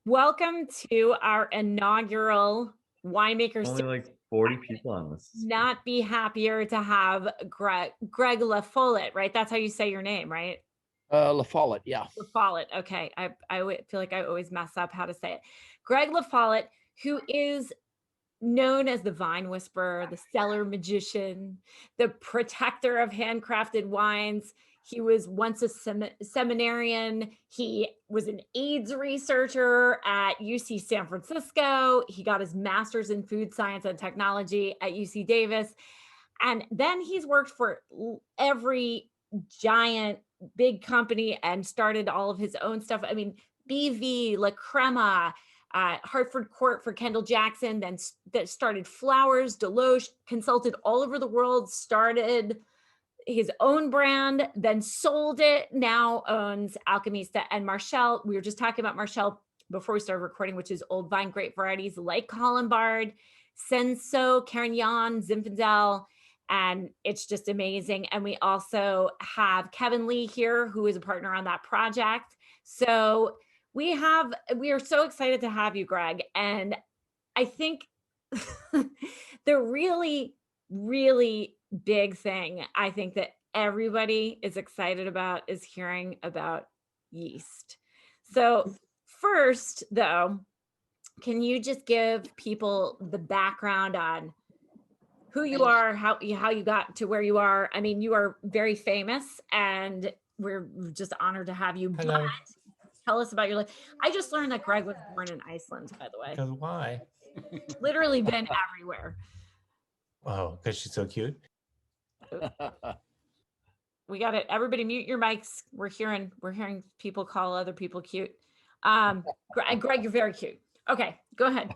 Welcome to our inaugural Winemakers. Only like 40 people on this. Not be happier to have Greg LaFollette, right? That's how you say your name, right? LaFollette, yeah. LaFollette. Okay. I feel like I always mess up how to say it. Greg LaFollette, who is known as the vine whisperer, the cellar magician, the protector of handcrafted wines. He was once a seminarian. He was an AIDS researcher at UC San Francisco. He got his master's in food science and technology at UC Davis. And then he's worked for every giant big company and started all of his own stuff. I mean, BV, La Crema, Hartford Court for Kendall-Jackson, then that started Flowers, Deloche, consulted all over the world, started his own brand, then sold it, now owns Alchemista and Marchal. We were just talking about Marchal before we started recording, which is old vine grape varieties like Colombard, Senso, Carignan, Zinfandel, and it's just amazing. And we also have Kevin Lee here, who is a partner on that project. So we are so excited to have you, Greg. And I think the really, really big thing I think that everybody is excited about is hearing about yeast. So first, though, can you just give people the background on who you are, how you got to where you are? I mean, you are very famous, and we're just honored to have you. Hello. Tell us about your life. I just learned that Greg was born in Iceland, by the way. Because why? Literally been everywhere. Oh, because she's so cute. We got it. Everybody mute your mics. We're hearing people call other people cute. Greg, you're very cute. Okay, go ahead.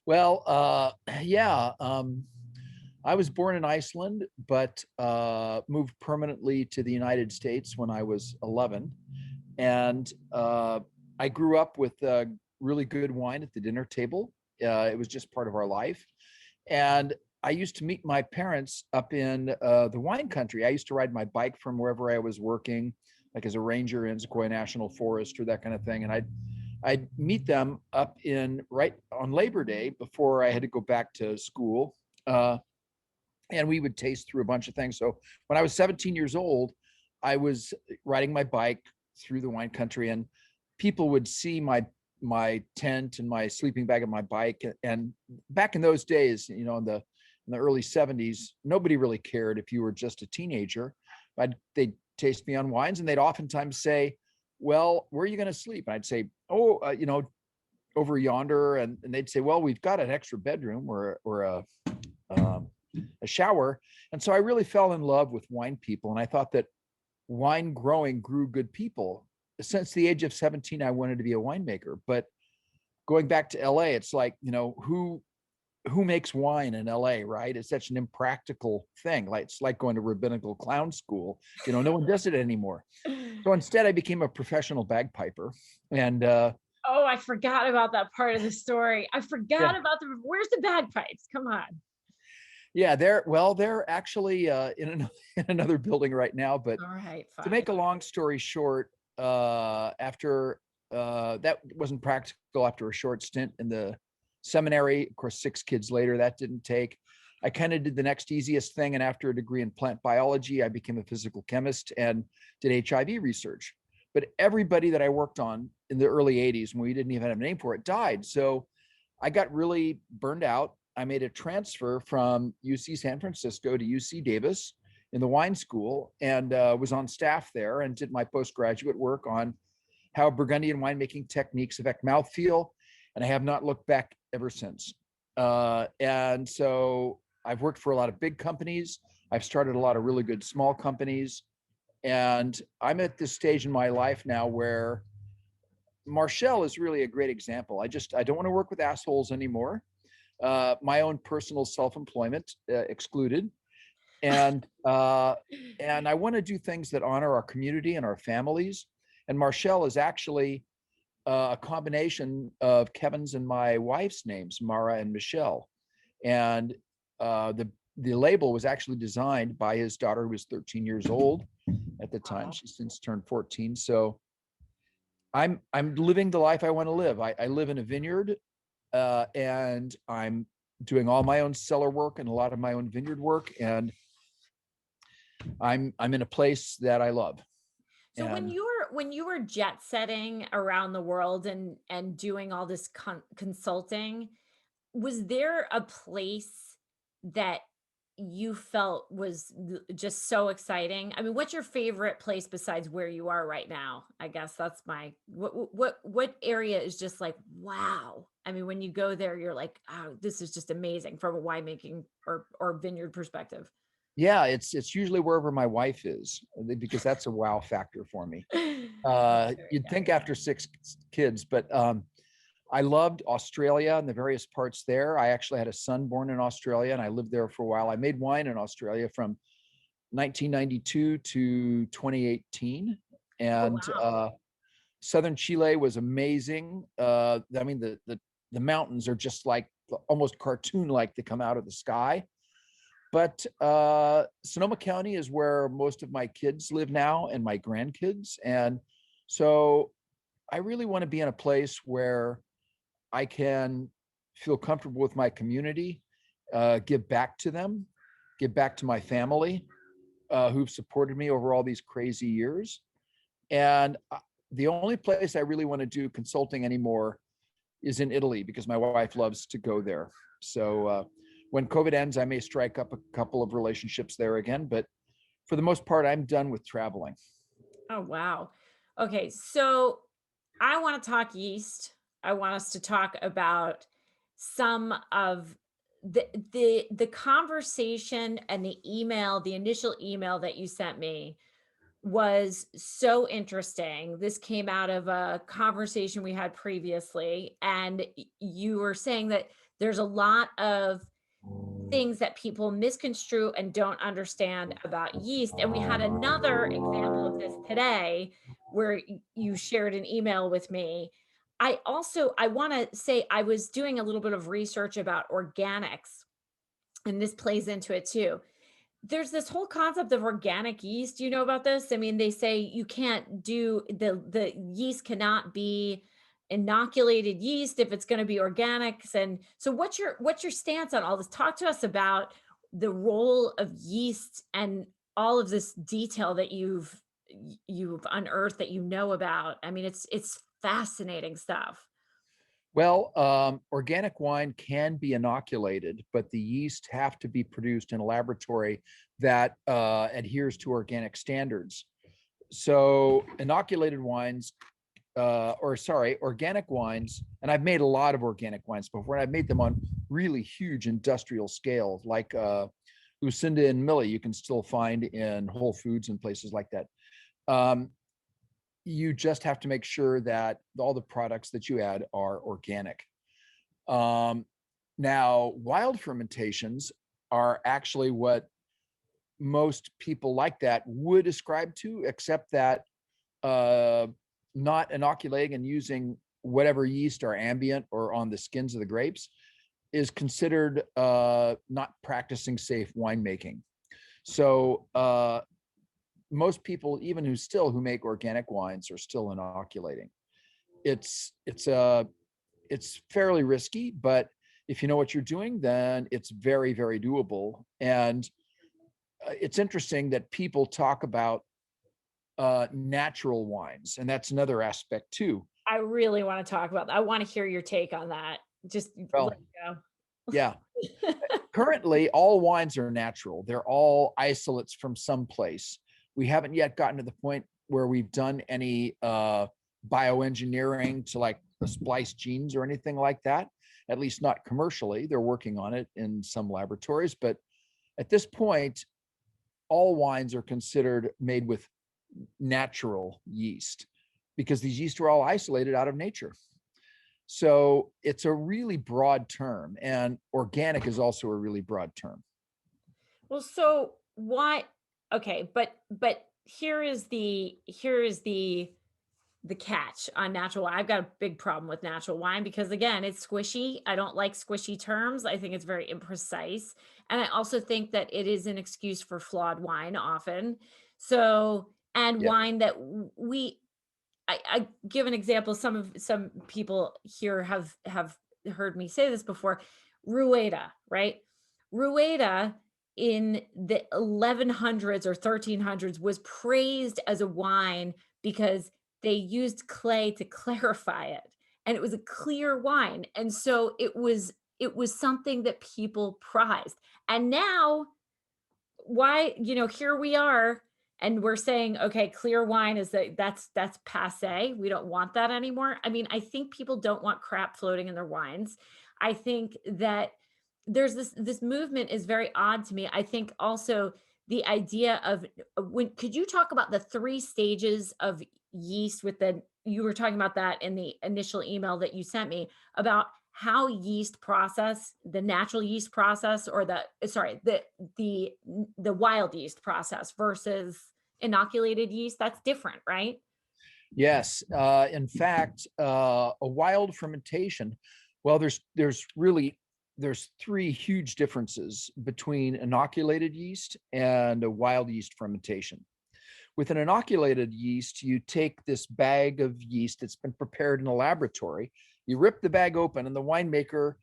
Well, yeah, I was born in Iceland, but moved permanently to the United States when I was 11. And I grew up with really good wine at the dinner table. It was just part of our life. And I used to meet my parents up in the wine country. I used to ride my bike from wherever I was working, like as a ranger in Sequoia National Forest or that kind of thing. And I'd meet them up in right on Labor Day before I had to go back to school. And we would taste through a bunch of things. So when I was 17 years old, I was riding my bike through the wine country, and people would see my tent and my sleeping bag and my bike. And back in those days, you know, in the early 70s, nobody really cared if you were just a teenager. They'd taste me on wines, and they'd oftentimes say, well, where are you going to sleep? And I'd say, oh, you know, over yonder. And they'd say, well, we've got an extra bedroom or a shower. And so I really fell in love with wine people. And I thought that wine growing grew good people. Since the age of 17, I wanted to be a winemaker. But going back to LA, it's like, you know, who makes wine in LA, right? It's such an impractical thing. Like, it's like going to rabbinical clown school. You know, no one does it anymore. So instead, I became a professional bagpiper. And oh, I forgot about that part of the story. I forgot about where's the bagpipes? Come on. Yeah, they're actually in another building right now. But all right, fine. To make a long story short, after that wasn't practical after a short stint in the seminary, of course, 6 kids later, that didn't take. I kind of did the next easiest thing. And after a degree in plant biology, I became a physical chemist and did HIV research. But everybody that I worked on in the early 80s, when we didn't even have a name for it, died. So I got really burned out. I made a transfer from UC San Francisco to UC Davis in the wine school, and was on staff there and did my postgraduate work on how Burgundian winemaking techniques affect mouthfeel. And I have not looked back ever since. And so I've worked for a lot of big companies. I've started a lot of really good small companies. And I'm at this stage in my life now where Marchal is really a great example. I don't want to work with assholes anymore. My own personal self-employment excluded. And I want to do things that honor our community and our families. And Marchal is actually a combination of Kevin's and my wife's names, Mara and Michelle. And the label was actually designed by his daughter, who was 13 years old at the time. She's since turned 14. So I'm living the life I want to live. I live in a vineyard, and I'm doing all my own cellar work and a lot of my own vineyard work, and I'm in a place that I love. So And when you were jet setting around the world and doing all this consulting, was there a place that you felt was just so exciting? I mean, what's your favorite place besides where you are right now? I guess that's my what area is just like, wow. I mean, when you go there, you're like, oh, this is just amazing from a winemaking or vineyard perspective. yeah, it's usually wherever my wife is, because that's a wow factor for me. You'd think after 6 kids, but I loved Australia and the various parts there. I actually had a son born in Australia, and I lived there for a while. I made wine in Australia from 1992 to 2018, and wow. southern Chile was amazing. I mean, the mountains are just like almost cartoon-like. They come out of the sky. But Sonoma County is where most of my kids live now, and my grandkids. And so I really want to be in a place where I can feel comfortable with my community, give back to them, give back to my family, who've supported me over all these crazy years. And the only place I really want to do consulting anymore is in Italy, because my wife loves to go there. So when COVID ends, I may strike up a couple of relationships there again. But for the most part, I'm done with traveling. Oh, wow. Okay, so I want to talk yeast. I want us to talk about some of the conversation and the email, the initial email that you sent me was so interesting. This came out of a conversation we had previously, and you were saying that there's a lot of things that people misconstrue and don't understand about yeast. And we had another example of this today where you shared an email with me. I want to say I was doing a little bit of research about organics, and this plays into it too. There's this whole concept of organic yeast. Do you know about this? I mean, they say you can't do the yeast cannot be inoculated yeast if it's going to be organics. And so what's your stance on all this? Talk to us about the role of yeast and all of this detail that you've unearthed that you know about. I mean, it's fascinating stuff. Well, organic wine can be inoculated, but the yeast have to be produced in a laboratory that adheres to organic standards. So inoculated wines, organic wines, and I've made a lot of organic wines before, and I've made them on really huge industrial scale, like Lucinda and Millie, you can still find in Whole Foods and places like that. You just have to make sure that all the products that you add are organic. Now, wild fermentations are actually what most people like that would ascribe to, except that not inoculating and using whatever yeast are ambient or on the skins of the grapes is considered not practicing safe winemaking. So most people, even who make organic wines, are still inoculating. It's fairly risky, but if you know what you're doing, then it's very, very doable. And it's interesting that people talk about natural wines, and that's another aspect too. I really want to talk about that. I want to hear your take on that. Just Well, let it go. yeah. Currently, all wines are natural. They're all isolates from someplace. We haven't yet gotten to the point where we've done any bioengineering to like splice genes or anything like that, at least not commercially. They're working on it in some laboratories. But at this point, all wines are considered made with natural yeast, because these yeast are all isolated out of nature. So it's a really broad term, and organic is also a really broad term. Well, so why? Okay, but here is the catch on natural wine. I've got a big problem with natural wine because again, it's squishy. I don't like squishy terms. I think it's very imprecise, and I also think that it is an excuse for flawed wine often. So, and Yeah. wine that I give an example. Some people here have heard me say this before. Rueda, right? Rueda in the 1100s or 1300s was praised as a wine because they used clay to clarify it, and it was a clear wine. And so it was something that people prized. And now, why, here we are, and we're saying, okay, clear wine is that's passe. We don't want that anymore. I mean, I think people don't want crap floating in their wines. I think that there's this movement is very odd to me. I think also the idea of when could you talk about the 3 stages of yeast you were talking about that in the initial email that you sent me about how yeast process, the natural yeast process, or the wild yeast process versus inoculated yeast. That's different, right? Yes. In fact, a wild fermentation, well, there's 3 huge differences between inoculated yeast and a wild yeast fermentation. With an inoculated yeast, you take this bag of yeast that's been prepared in a laboratory, you rip the bag open, and the winemaker,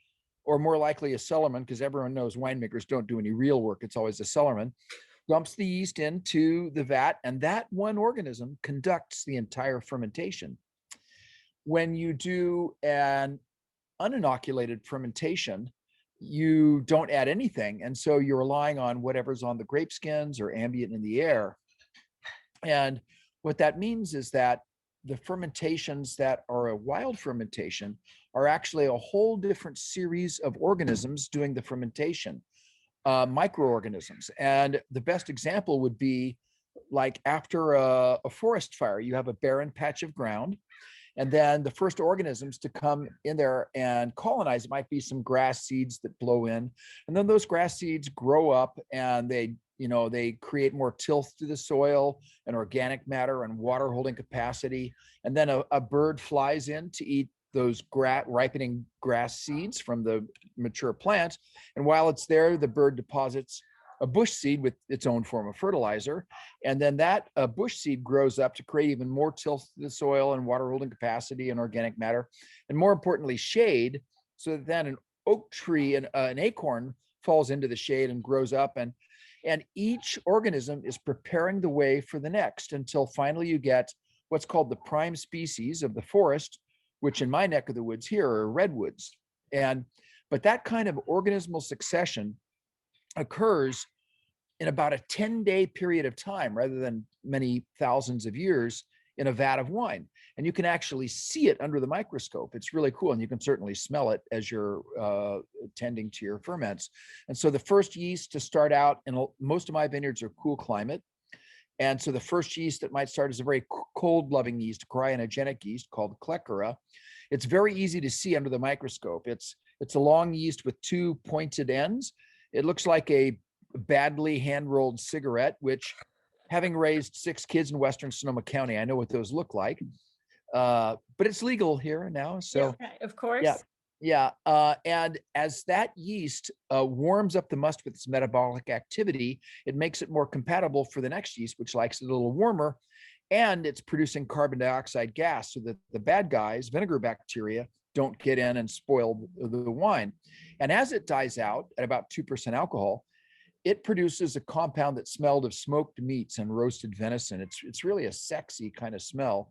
or more likely a cellarman, because everyone knows winemakers don't do any real work, it's always a cellarman, dumps the yeast into the vat, and that one organism conducts the entire fermentation. When you do an uninoculated fermentation, you don't add anything, and so you're relying on whatever's on the grape skins or ambient in the air. And what that means is that the fermentations that are a wild fermentation are actually a whole different series of organisms doing the fermentation, microorganisms. And the best example would be like after a forest fire, you have a barren patch of ground, and then the first organisms to come in there and colonize it might be some grass seeds that blow in. And then those grass seeds grow up and they create more tilth to the soil and organic matter and water holding capacity. And then a bird flies in to eat those ripening grass seeds from the mature plant. And while it's there, the bird deposits a bush seed with its own form of fertilizer. And then that bush seed grows up to create even more tilth to the soil and water holding capacity and organic matter. And more importantly, shade, so that then an oak tree and an acorn falls into the shade and grows up. And each organism is preparing the way for the next until finally you get what's called the prime species of the forest, which in my neck of the woods here are redwoods. But that kind of organismal succession occurs in about a 10-day period of time rather than many thousands of years in a vat of wine. And you can actually see it under the microscope. It's really cool. And you can certainly smell it as you're tending to your ferments. And so the first yeast to start out, and most of my vineyards are cool climate. And so the first yeast that might start is a very cold loving yeast, a cryogenic yeast called Crema. It's very easy to see under the microscope. It's a long yeast with 2 pointed ends. It looks like a badly hand-rolled cigarette, which, having raised 6 kids in Western Sonoma County, I know what those look like. But it's legal here now. So yeah, of course. Yeah. And as that yeast warms up the must with its metabolic activity, it makes it more compatible for the next yeast, which likes it a little warmer. And it's producing carbon dioxide gas so that the bad guys, vinegar bacteria, don't get in and spoil the wine. And as it dies out at about 2% alcohol, it produces a compound that smelled of smoked meats and roasted venison. It's really a sexy kind of smell.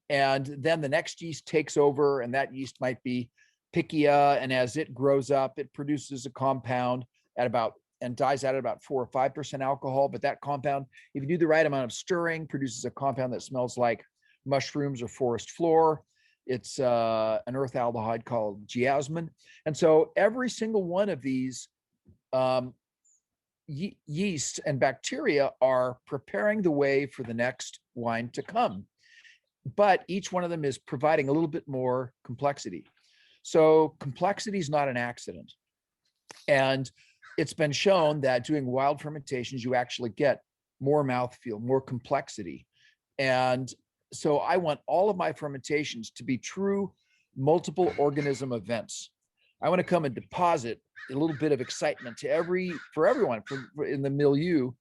And then the next yeast takes over, and that yeast might be Pichia. And as it grows up, it produces a compound and dies out at about 4 or 5% alcohol. But that compound, if you do the right amount of stirring, produces a compound that smells like mushrooms or forest floor. It's an earth aldehyde called geosmin. And so every single one of these yeast and bacteria are preparing the way for the next wine to come. But each one of them is providing a little bit more complexity. So complexity is not an accident. And it's been shown that doing wild fermentations, you actually get more mouthfeel, more complexity. And so I want all of my fermentations to be true multiple organism events. I want to come and deposit a little bit of excitement for everyone in the milieu.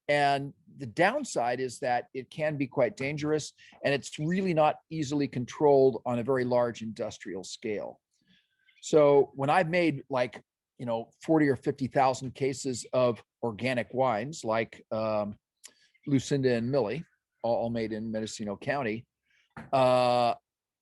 And the downside is that it can be quite dangerous, and it's really not easily controlled on a very large industrial scale. So when I've made 40 or 50,000 cases of organic wines, like Lucinda and Millie, all made in Mendocino County, I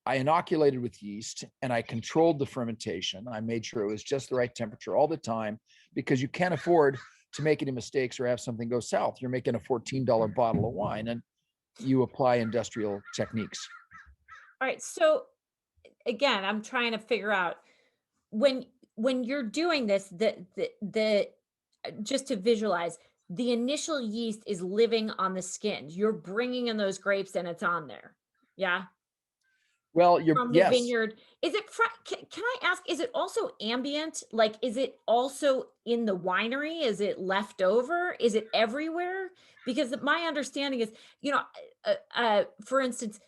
inoculated with yeast and I controlled the fermentation. I made sure it was just the right temperature all the time, because you can't afford to make any mistakes or have something go south. You're making a $14 bottle of wine and you apply industrial techniques. All right. So again, I'm trying to figure out when you're doing this, the just to visualize, the initial yeast is living on the skins. You're bringing in those grapes and it's on there. Yeah. Well, From the vineyard. Is it, can I ask, is it also ambient? Like, is it also in the winery? Is it left over? Is it everywhere? Because my understanding is, for instance,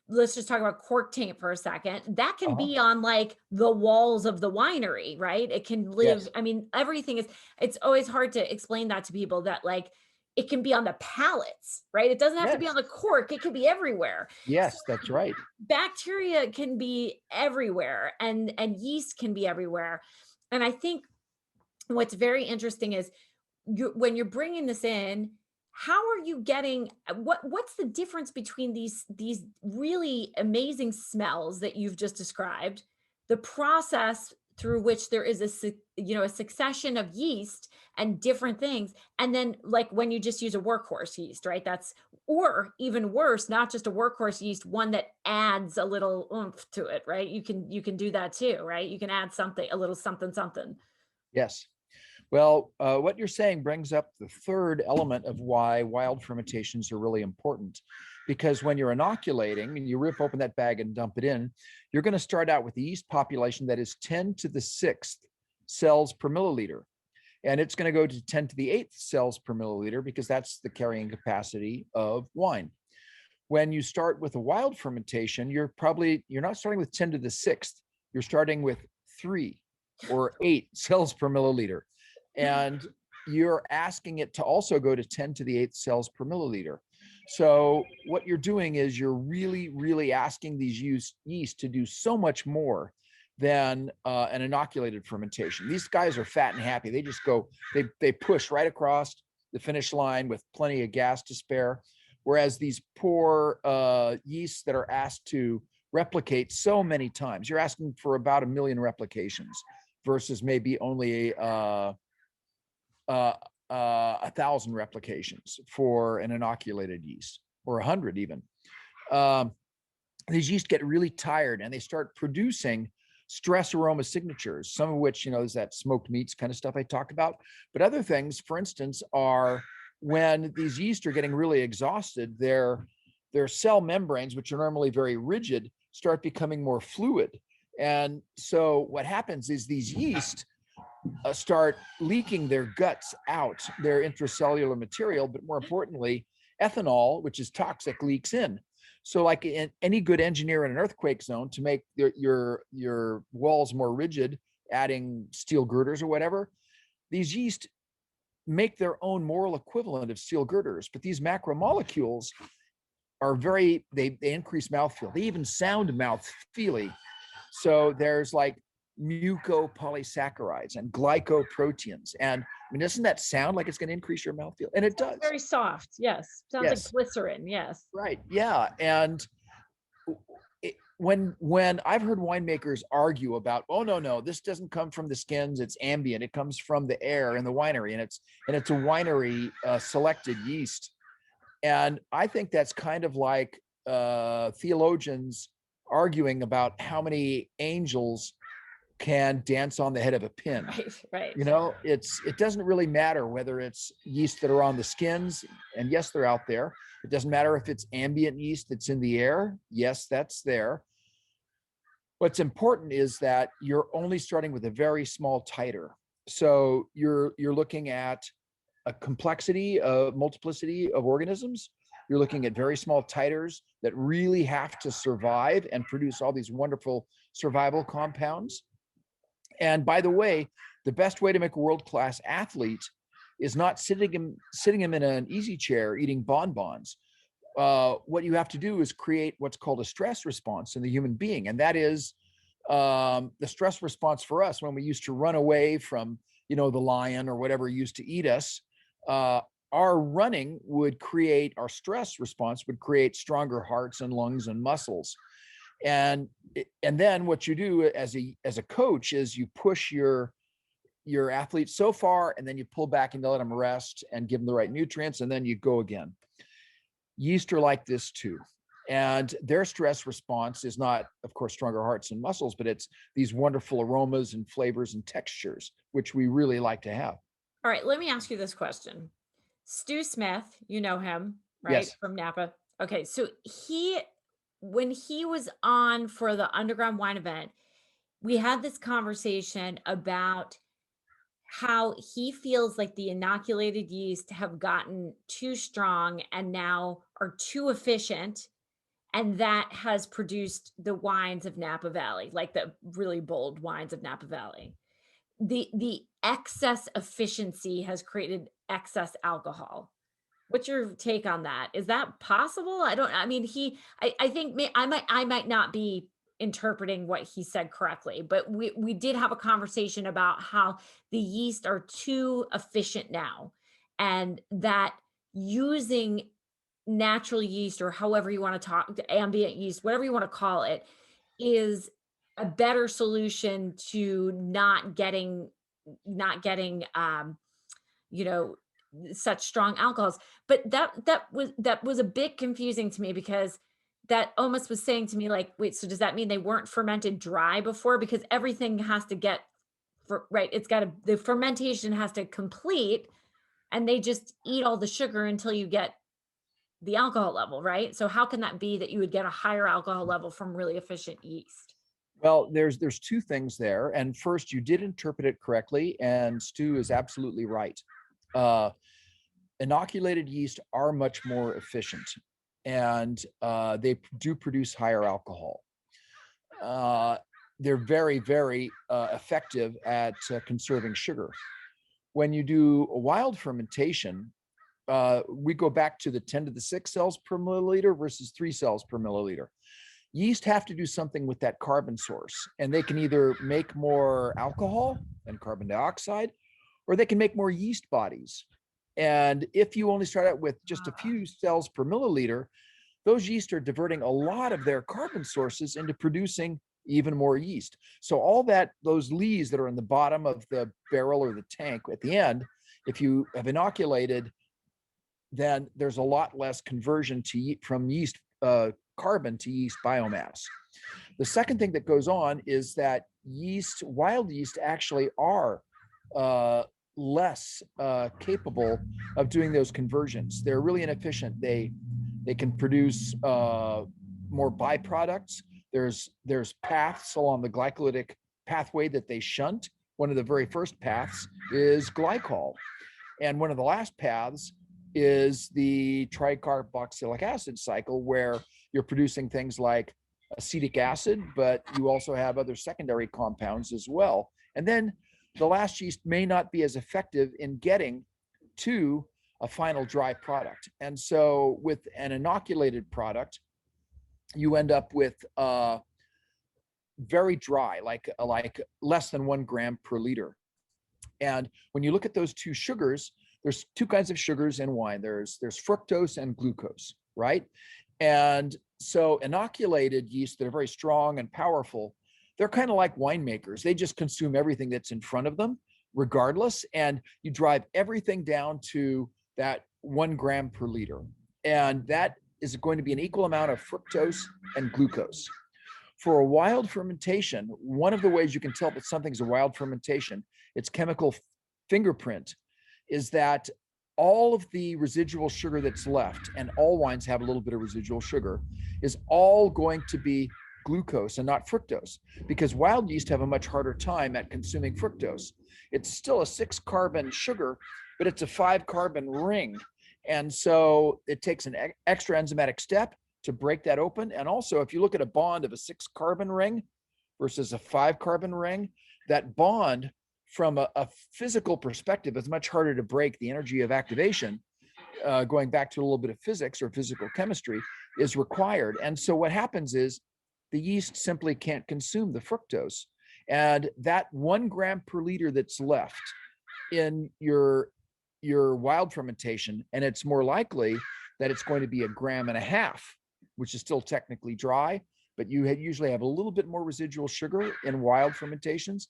let's just talk about cork taint for a second. That can be on like the walls of the winery, right? It can live. Yes. I mean, everything is, it's always hard to explain that to people, that like, it can be on the pallets, right? It doesn't have to be on the cork. It could be everywhere. Yes, that's right. Bacteria can be everywhere, and yeast can be everywhere. And I think what's very interesting is when you're bringing this in, how are you getting, what's the difference between these really amazing smells that you've just described, the process through which there is a succession of yeast and different things, and then like when you just use a workhorse yeast, right? That's, or even worse, not just a workhorse yeast, one that adds a little oomph to it, right? You can do that too, right? You can add something, a little something. Yes. Well, what you're saying brings up the third element of why wild fermentations are really important. Because when you're inoculating and you rip open that bag and dump it in, you're going to start out with the yeast population that is 10 to the 6th cells per milliliter. And it's going to go to 10 to the 8th cells per milliliter, because that's the carrying capacity of wine. When you start with a wild fermentation, you're not starting with 10 to the 6th. You're starting with 3 or 8 cells per milliliter. And you're asking it to also go to 10 to the 8th cells per milliliter. So what you're doing is you're really, really asking these yeast to do so much more than an inoculated fermentation. These guys are fat and happy. They just go, they push right across the finish line with plenty of gas to spare. Whereas these poor yeasts that are asked to replicate so many times, you're asking for about 1 million replications versus maybe only 1,000 replications for an inoculated yeast, or 100 even. These yeast get really tired and they start producing stress aroma signatures, some of which, is that smoked meats kind of stuff I talked about. But other things, for instance, are when these yeast are getting really exhausted, their cell membranes, which are normally very rigid, start becoming more fluid. And so what happens is these yeast start leaking their guts out, their intracellular material, but more importantly, ethanol, which is toxic, leaks in. So like any good engineer in an earthquake zone, to make your walls more rigid, adding steel girders or whatever, these yeast make their own moral equivalent of steel girders. But these macromolecules are they increase mouthfeel. They even sound mouthfeely. So there's like mucopolysaccharides and glycoproteins. And I mean, doesn't that sound like it's going to increase your mouthfeel? And it does. Very soft. Yes. Sounds like glycerin. Yes. Right. Yeah. And when I've heard winemakers argue about, oh, no, this doesn't come from the skins, it's ambient, it comes from the air in the winery, and it's a winery selected yeast. And I think that's kind of like theologians arguing about how many angels can dance on the head of a pin. Right. It doesn't really matter whether it's yeast that are on the skins, and yes, they're out there. It doesn't matter if it's ambient yeast that's in the air. Yes, that's there. What's important is that you're only starting with a very small titer. So you're looking at a multiplicity of organisms. You're looking at very small titers that really have to survive and produce all these wonderful survival compounds. And by the way, the best way to make a world-class athlete is not sitting him in an easy chair eating bonbons. What you have to do is create what's called a stress response in the human being. And that is the stress response for us when we used to run away from, the lion or whatever used to eat us. Our running would create, our stress response would create stronger hearts and lungs and muscles. And then what you do as a coach is you push your athlete so far, and then you pull back and let them rest and give them the right nutrients, and then you go again. Yeast are like this too. And their stress response is not, of course, stronger hearts and muscles, but it's these wonderful aromas and flavors and textures, which we really like to have. All right, let me ask you this question. Stu Smith, you know him, right? Yes. From Napa. Okay, so when he was on for the Underground Wine event, we had this conversation about how he feels like the inoculated yeast have gotten too strong and now are too efficient. And that has produced the wines of Napa Valley, like the really bold wines of Napa Valley. The excess efficiency has created excess alcohol. What's your take on that? Is that possible? I think I might not be interpreting what he said correctly, but we did have a conversation about how the yeast are too efficient now, and that using natural yeast, or however you want to talk, ambient yeast, whatever you want to call it, is a better solution to not getting such strong alcohols. But that was a bit confusing to me, because that almost was saying to me, like, wait, so does that mean they weren't fermented dry before? Because everything has to get right, the fermentation has to complete, and they just eat all the sugar until you get the alcohol level, right? So how can that be that you would get a higher alcohol level from really efficient yeast? Well, there's two things there. And first, you did interpret it correctly, and Stu is absolutely right. Inoculated yeast are much more efficient, and they do produce higher alcohol. They're very, very effective at conserving sugar. When you do a wild fermentation, we go back to the 10 to the 6 cells per milliliter versus 3 cells per milliliter. Yeast have to do something with that carbon source, and they can either make more alcohol and carbon dioxide, or they can make more yeast bodies. And if you only start out with just a few cells per milliliter, those yeast are diverting a lot of their carbon sources into producing even more yeast. So all those lees that are in the bottom of the barrel or the tank at the end, if you have inoculated, then there's a lot less conversion from yeast carbon to yeast biomass. The second thing that goes on is that wild yeast actually are less capable of doing those conversions. They're really inefficient. They can produce more byproducts. There's paths along the glycolytic pathway that they shunt. One of the very first paths is glycol, and one of the last paths is the tricarboxylic acid cycle, where you're producing things like acetic acid, but you also have other secondary compounds as well. And then the last yeast may not be as effective in getting to a final dry product. And so with an inoculated product, you end up with very dry, like less than 1 gram per liter. And when you look at those two sugars, there's two kinds of sugars in wine. There's fructose and glucose, right? And so inoculated yeast that are very strong and powerful, they're kind of like winemakers. They just consume everything that's in front of them, regardless. And you drive everything down to that 1 gram per liter. And that is going to be an equal amount of fructose and glucose. For a wild fermentation, one of the ways you can tell that something's a wild fermentation, its chemical fingerprint, is that all of the residual sugar that's left, and all wines have a little bit of residual sugar, is all going to be glucose and not fructose, because wild yeast have a much harder time at consuming fructose. It's still a 6-carbon sugar, but it's a 5-carbon ring. And so it takes an extra enzymatic step to break that open. And also, if you look at a bond of a 6-carbon ring versus a 5-carbon ring, that bond from a physical perspective, it's much harder to break the energy of activation. Going back to a little bit of physics or physical chemistry is required. And so what happens is the yeast simply can't consume the fructose. And that 1 gram per liter that's left in your wild fermentation, and it's more likely that it's going to be 1.5 grams, which is still technically dry, but you usually have a little bit more residual sugar in wild fermentations.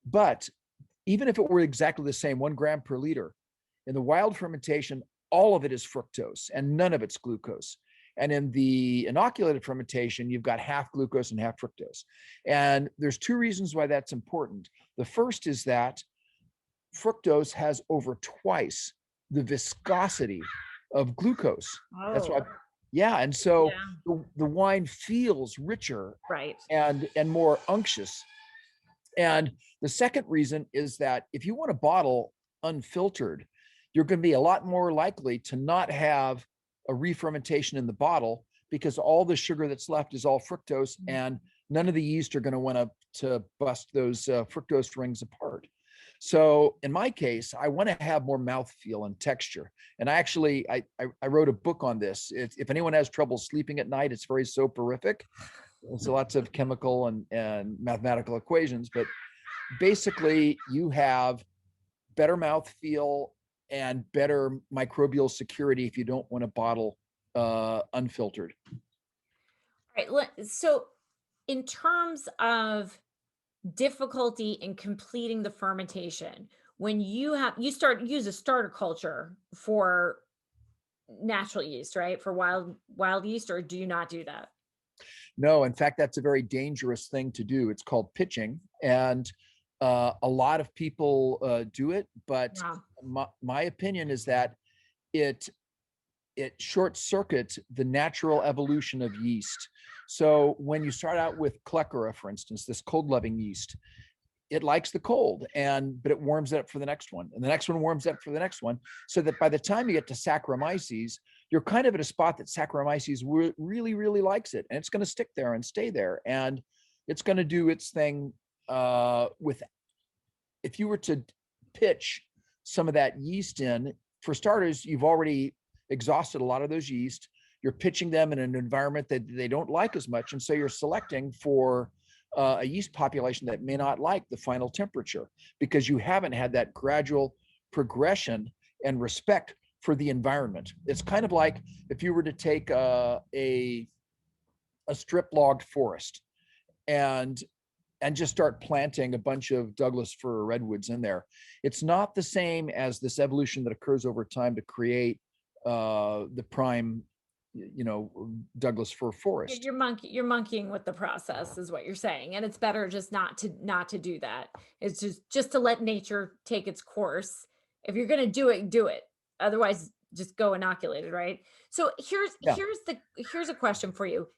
But even if it were exactly the same, 1 gram per liter, in the wild fermentation, all of it is fructose and none of it's glucose. And in the inoculated fermentation, you've got half glucose and half fructose. And there's 2 reasons why that's important. The first is that fructose has over twice the viscosity of glucose. Oh. That's why, yeah. And so the wine feels richer, right, and more unctuous. And the second reason is that if you want a bottle unfiltered, you're going to be a lot more likely to not have a re-fermentation in the bottle, because all the sugar that's left is all fructose, and none of the yeast are going to want to bust those fructose rings apart. So in my case, I want to have more mouthfeel and texture. And I actually, I wrote a book on this. If anyone has trouble sleeping at night, it's very soporific. There's lots of chemical and mathematical equations, but basically you have better mouthfeel and better microbial security if you don't want a bottle unfiltered. All right. So in terms of difficulty in completing the fermentation, when you use a starter culture for natural yeast, right? For wild yeast, or do you not do that? No, in fact, that's a very dangerous thing to do. It's called pitching. And a lot of people do it, but my opinion is that it short circuits the natural evolution of yeast. So when you start out with Clecera, for instance, this cold loving yeast, it likes the cold, but it warms it up for the next one, and the next one warms up for the next one, so that by the time you get to Saccharomyces, you're kind of at a spot that Saccharomyces really, really likes it, and it's going to stick there and stay there, and it's going to do its thing. If you were to pitch some of that yeast in, for starters, you've already exhausted a lot of those yeast. You're pitching them in an environment that they don't like as much, and so you're selecting for a yeast population that may not like the final temperature, because you haven't had that gradual progression and respect for the environment. It's kind of like if you were to take a strip logged forest and just start planting a bunch of Douglas fir or redwoods in there. It's not the same as this evolution that occurs over time to create the prime, Douglas fir forest. You're monkeying with the process, is what you're saying, and it's better just not to do that. It's just to let nature take its course. If you're going to do it. Otherwise, just go inoculated, right? So here's a question for you.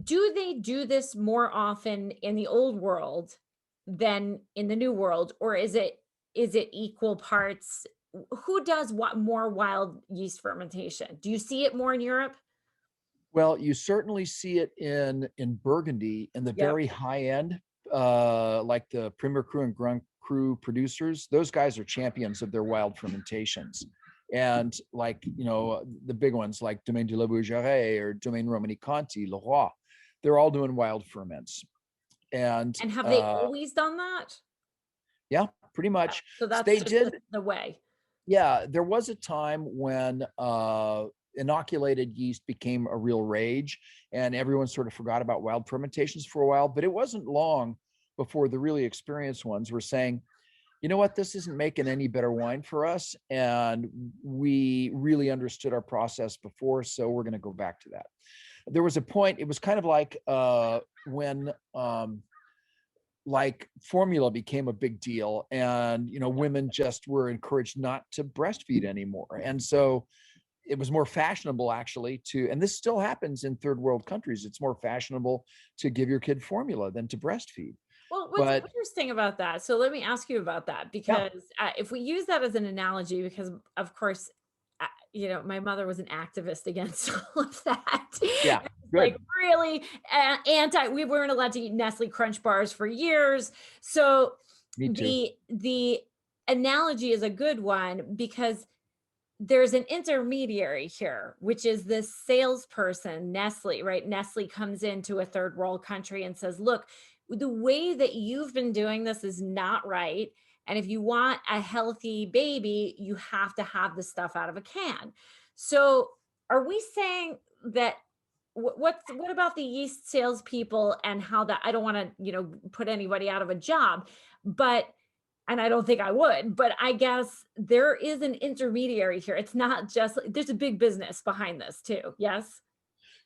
Do they do this more often in the old world than in the new world, or is it equal parts? Who does what more wild yeast fermentation? Do you see it more in Europe? Well, you certainly see it in Burgundy in the very high end, like the Premier Cru and Grand Cru producers. Those guys are champions of their wild fermentations. And like, the big ones like Domaine de la Bougerie or Domaine Romani-Conti, Leroy, they're all doing wild ferments. And have they always done that? Yeah, pretty much. So that's the way. Yeah, there was a time when inoculated yeast became a real rage, and everyone sort of forgot about wild fermentations for a while. But it wasn't long before the really experienced ones were saying, you know what, this isn't making any better wine for us, and we really understood our process before, so we're going to go back to that. There was a point, it was kind of like when like formula became a big deal, and women just were encouraged not to breastfeed anymore, and so it was more fashionable actually and this still happens in third world countries, it's more fashionable to give your kid formula than to breastfeed. Well, what's interesting about that? So let me ask you about that, because if we use that as an analogy, because of course, my mother was an activist against all of that. Yeah, like really we weren't allowed to eat Nestle Crunch bars for years. So Me too. The analogy is a good one because there's an intermediary here, which is this salesperson, Nestle, right? Nestle comes into a third world country and says, look, the way that you've been doing this is not right. And if you want a healthy baby, you have to have the stuff out of a can. So are we saying that what about the yeast salespeople and how that, I don't want to, put anybody out of a job, but and I don't think I would, but I guess there is an intermediary here. It's not just, there's a big business behind this too. Yes.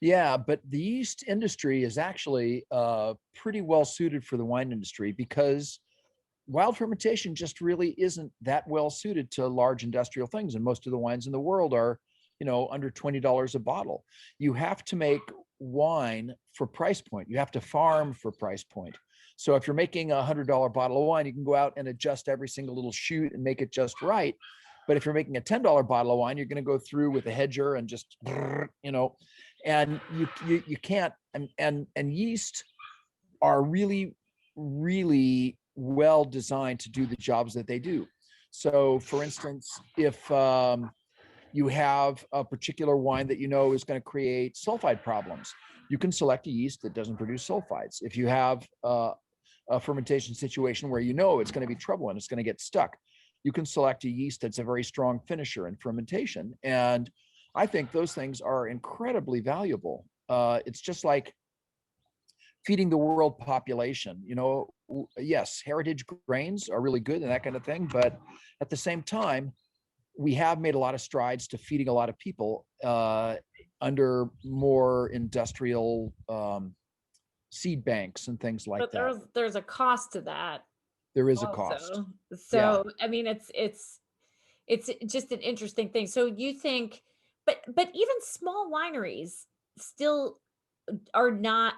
Yeah, but the yeast industry is actually pretty well suited for the wine industry because wild fermentation just really isn't that well suited to large industrial things. And most of the wines in the world are, under $20 a bottle. You have to make wine for price point. You have to farm for price point. So if you're making a $100 bottle of wine, you can go out and adjust every single little shoot and make it just right. But if you're making a $10 bottle of wine, you're going to go through with a hedger and just, and you can't. And yeast are really, really well designed to do the jobs that they do. So, for instance, if you have a particular wine that is going to create sulfide problems, you can select a yeast that doesn't produce sulfides. If you have a fermentation situation where it's going to be trouble and it's going to get stuck, you can select a yeast that's a very strong finisher in fermentation. And I think those things are incredibly valuable. It's just like feeding the world population. Yes, heritage grains are really good and that kind of thing, but at the same time, we have made a lot of strides to feeding a lot of people under more industrial seed banks and things like that. But there's a cost to that. There is a cost. So yeah. I mean, it's just an interesting thing. So you think, but even small wineries still are not,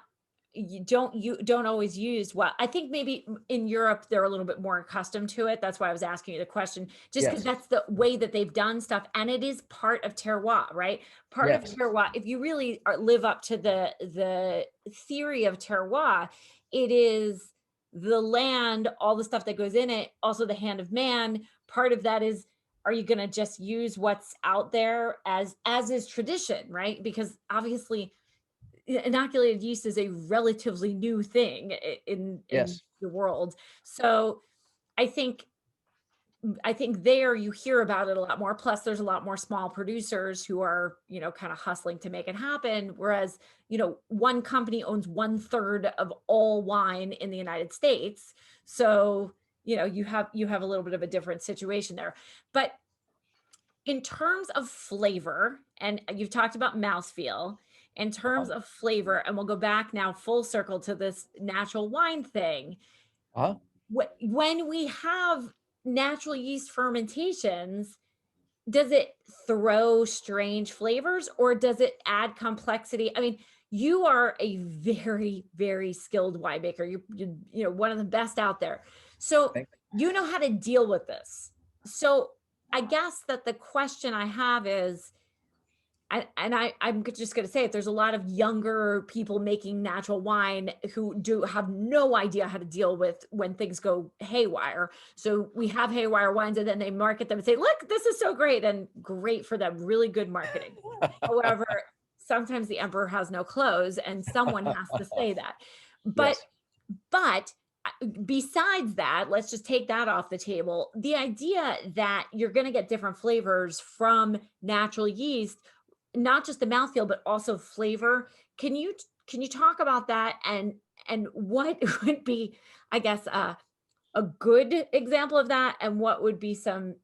you don't always use, well, I think maybe in Europe they're a little bit more accustomed to it. That's why I was asking you the question, just because that's the way that they've done stuff, and it is part of terroir, right? Part of terroir. If you really live up to the theory of terroir, it is the land, all the stuff that goes in it, also the hand of man. Part of that is, are you going to just use what's out there as is tradition, right? Because obviously inoculated yeast is a relatively new thing in the world. So I think there you hear about it a lot more. Plus there's a lot more small producers who are, kind of hustling to make it happen. Whereas, one company owns 1/3 of all wine in the United States. So, you have a little bit of a different situation there. But in terms of flavor, and you've talked about mouthfeel, in terms of flavor, and we'll go back now full circle to this natural wine thing. When we have natural yeast fermentations, does it throw strange flavors or does it add complexity? I mean, you are a very, very skilled winemaker. You're one of the best out there. So you know how to deal with this. So I guess that the question I have is, I'm just going to say it, there's a lot of younger people making natural wine who have no idea how to deal with when things go haywire. So we have haywire wines and then they market them and say, look, this is so great, and great for them, really good marketing. However, sometimes the emperor has no clothes and someone has to say that. But besides that, let's just take that off the table. The idea that you're going to get different flavors from natural yeast, not just the mouthfeel, but also flavor. Can you talk about that and what would be, I guess, a good example of that, and what would be some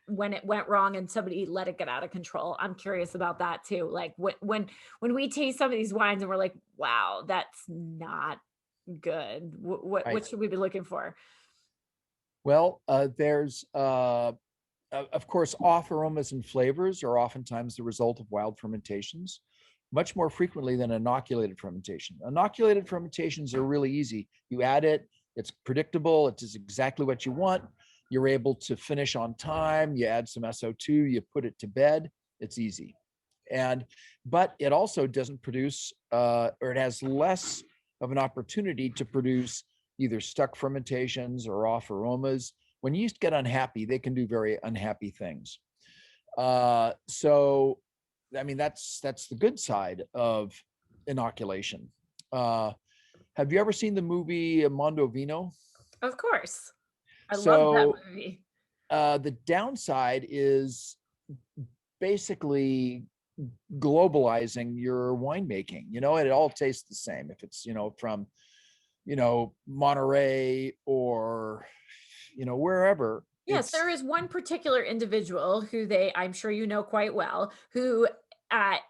when it went wrong and somebody let it get out of control? I'm curious about that too. Like when we taste some of these wines and we're like, wow, that's not good. What should we be looking for? Well, there's of course, off aromas and flavors are oftentimes the result of wild fermentations, much more frequently than inoculated fermentation. Inoculated fermentations are really easy. You add it, it's predictable, it is exactly what you want. You're able to finish on time. You add some SO2, you put it to bed, it's easy. But it also doesn't produce, or it has less of an opportunity to produce either stuck fermentations or off aromas. When yeast get unhappy, they can do very unhappy things. So, I mean, that's the good side of inoculation. Have you ever seen the movie Mondo Vino? Of course. I love So, that movie. the downside is basically globalizing your winemaking. You know, it all tastes the same if it's, from, Monterey or, wherever. Yes, there is one particular individual who I'm sure you know quite well, who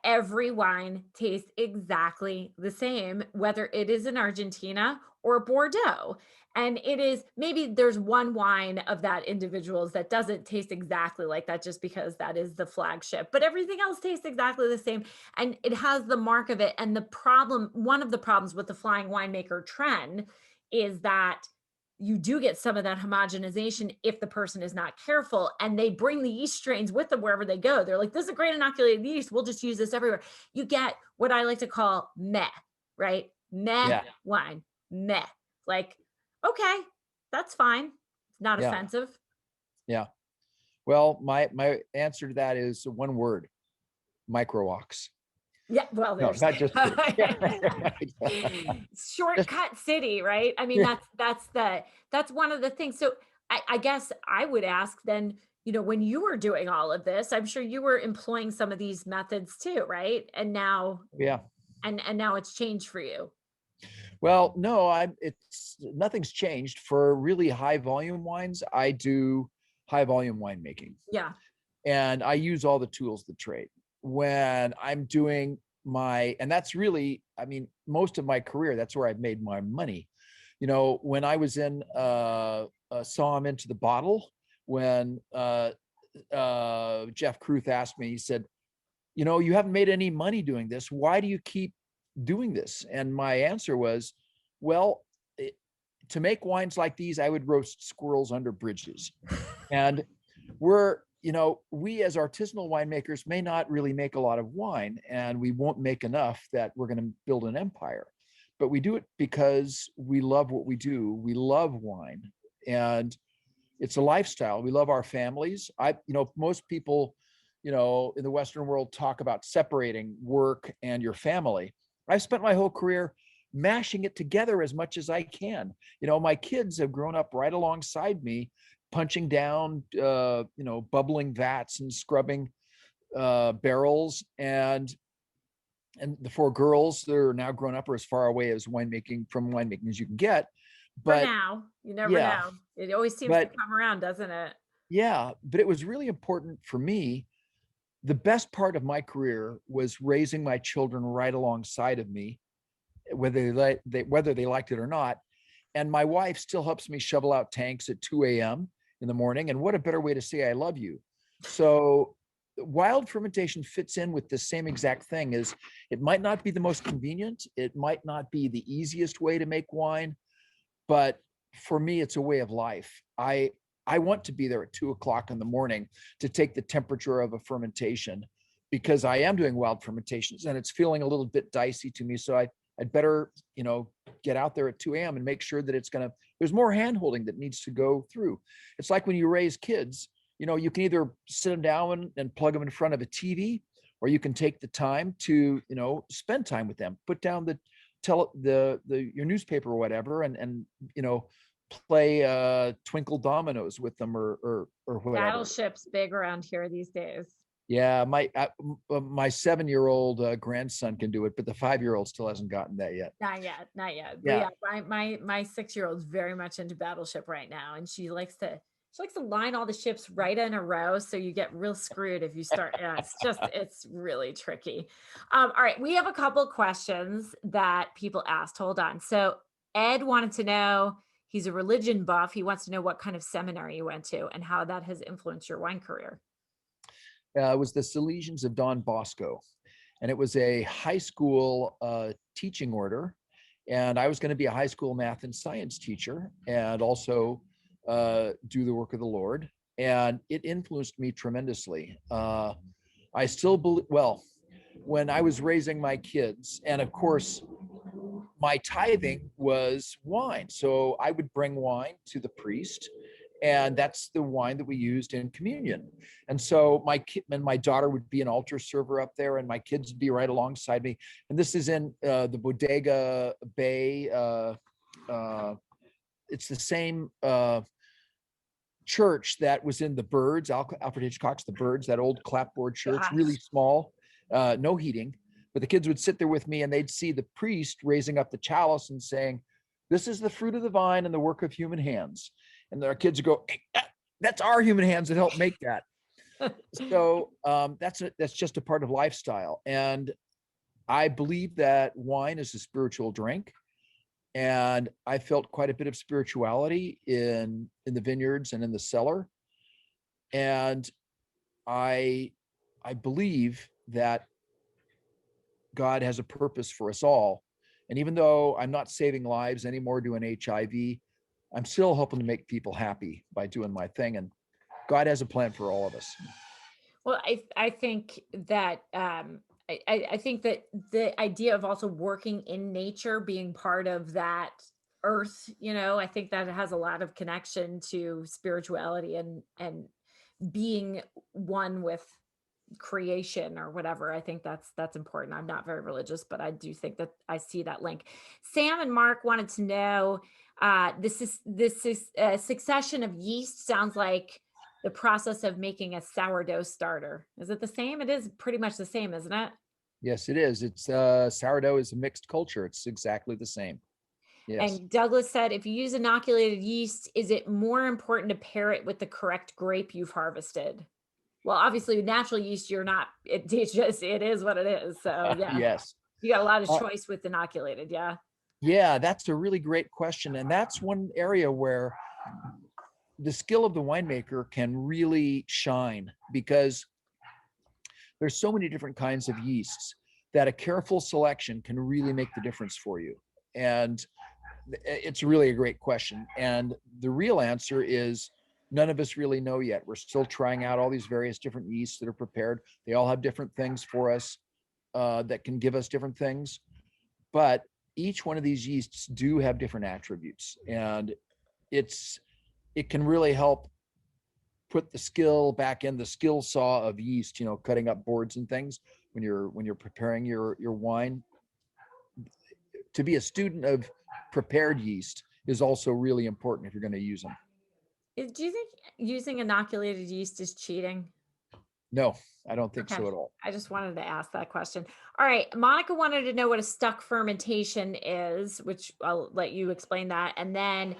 every wine tastes exactly the same, whether it is in Argentina or Bordeaux. And it is, maybe there's one wine of that individual's that doesn't taste exactly like that just because that is the flagship, but everything else tastes exactly the same. And it has the mark of it. And one of the problems with the flying winemaker trend is that you do get some of that homogenization if the person is not careful, and they bring the yeast strains with them wherever they go. They're like, this is a great inoculated yeast, we'll just use this everywhere. You get what I like to call meh, right? Meh wine, meh. Like, okay, that's fine. It's not offensive. Yeah. Well, my answer to that is one word: micro-ox. Yeah, well, there's not just shortcut city, right? I mean, that's one of the things. So I guess I would ask then, when you were doing all of this, I'm sure you were employing some of these methods too, right? And now, and now it's changed for you. Well, no, nothing's changed. For really high volume wines, I do high volume winemaking. Yeah. And I use all the tools of the trade. When I'm doing and that's really, I mean, most of my career, that's where I've made my money. When I was in Saw 'em into the bottle, when Jeff Kruth asked me, he said, you haven't made any money doing this. Why do you keep doing this? And my answer was, well, to make wines like these, I would roast squirrels under bridges. And we as artisanal winemakers may not really make a lot of wine, and we won't make enough that we're going to build an empire, but we do it because we love what we do. We love wine, and it's a lifestyle. We love our families. Most people, in the Western world talk about separating work and your family. I've spent my whole career mashing it together as much as I can. My kids have grown up right alongside me, punching down, bubbling vats and scrubbing barrels. And the 4 girls, they're now grown up, or as far away as from winemaking as you can get. But for now, you never know. It always seems to come around, doesn't it? Yeah, but it was really important for me. The best part of my career was raising my children right alongside of me, whether they liked it or not. And my wife still helps me shovel out tanks at 2 a.m. in the morning. And what a better way to say I love you. So wild fermentation fits in with the same exact thing. Is it might not be the most convenient, it might not be the easiest way to make wine, but for me, it's a way of life. I want to be there at 2 o'clock in the morning to take the temperature of a fermentation, because I am doing wild fermentations and it's feeling a little bit dicey to me. So I'd better, get out there at 2 a.m. and make sure that there's more hand-holding that needs to go through. It's like when you raise kids, you can either sit them down and plug them in front of a TV, or you can take the time to, spend time with them, put down your newspaper or whatever, and play Twinkle Dominoes with them or whatever. Battleship's big around here these days. Yeah, my 7-year-old grandson can do it, but the 5-year-old still hasn't gotten that yet. Not yet. Yeah. But my 6-year-old's very much into Battleship right now, and she likes to line all the ships right in a row, so you get real screwed if you start. Yeah, it's really tricky. All right, we have a couple questions that people asked. Hold on. So Ed wanted to know, he's a religion buff. He wants to know what kind of seminary you went to and how that has influenced your wine career. It was the Salesians of Don Bosco, and it was a high school teaching order. And I was going to be a high school math and science teacher, and also do the work of the Lord. And it influenced me tremendously. I still believe, when I was raising my kids, and of course, my tithing was wine. So I would bring wine to the priest, and that's the wine that we used in communion. And so my kid and my daughter would be an altar server up there, and my kids would be right alongside me. And this is in the Bodega Bay. It's the same church that was in the Birds, Alfred Hitchcock's The Birds, that old clapboard church, really small, no heating. But the kids would sit there with me, and they'd see the priest raising up the chalice and saying, "This is the fruit of the vine and the work of human hands." And our kids would go, "Hey, that's our human hands that helped make that." So that's just a part of lifestyle. And I believe that wine is a spiritual drink. And I felt quite a bit of spirituality in the vineyards and in the cellar. And I believe that God has a purpose for us all. And even though I'm not saving lives anymore doing HIV, I'm still hoping to make people happy by doing my thing. And God has a plan for all of us. Well, I think that I think that the idea of also working in nature, being part of that earth, I think that has a lot of connection to spirituality and being one with creation or whatever. I think that's important. I'm not very religious, but I do think that I see that link. Sam and Mark wanted to know, this is a succession of yeast sounds like the process of making a sourdough starter. Is it the same? It is pretty much the same, isn't it? Yes, it is. It's sourdough is a mixed culture. It's exactly the same. Yes. And Douglas said, if you use inoculated yeast, is it more important to pair it with the correct grape you've harvested? Well, obviously natural yeast, you're not, it is what it is. So yeah. Yes. You got a lot of choice with inoculated. Yeah. Yeah, that's a really great question. And that's one area where the skill of the winemaker can really shine, because there's so many different kinds of yeasts that a careful selection can really make the difference for you. And it's really a great question. And the real answer is none of us really know yet. We're still trying out all these various different yeasts that are prepared. They all have different things for us that can give us different things. But each one of these yeasts do have different attributes. And it can really help put the skill back in the skill saw of yeast, cutting up boards and things when you're preparing your wine. To be a student of prepared yeast is also really important if you're going to use them. Do you think using inoculated yeast is cheating? No, I don't think so at all. I just wanted to ask that question. All right. Monica wanted to know what a stuck fermentation is, which I'll let you explain that. And then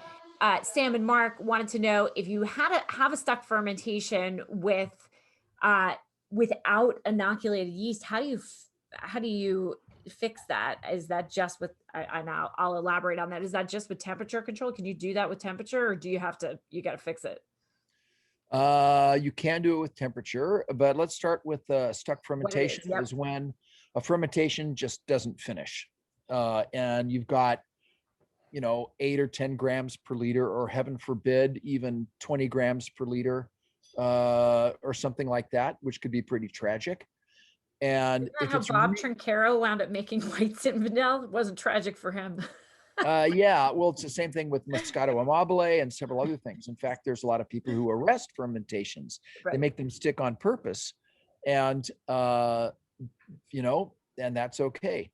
Sam and Mark wanted to know if you have a stuck fermentation with without inoculated yeast, how do you fix that? Is that just with, I'll elaborate on that. Is that just with temperature control? Can you do that with temperature, or do you got to fix it? You can do it with temperature, but let's start with stuck fermentation. Yep. Is when a fermentation just doesn't finish. And you've got, 8 or 10 grams per liter, or heaven forbid, even 20 grams per liter, or something like that, which could be pretty tragic. And isn't that how Bob Trincaro wound up making whites and vanilla? It wasn't tragic for him. Yeah, well, it's the same thing with Moscato Amabile and several other things. In fact, there's a lot of people who arrest fermentations. Right. They make them stick on purpose, and and that's okay.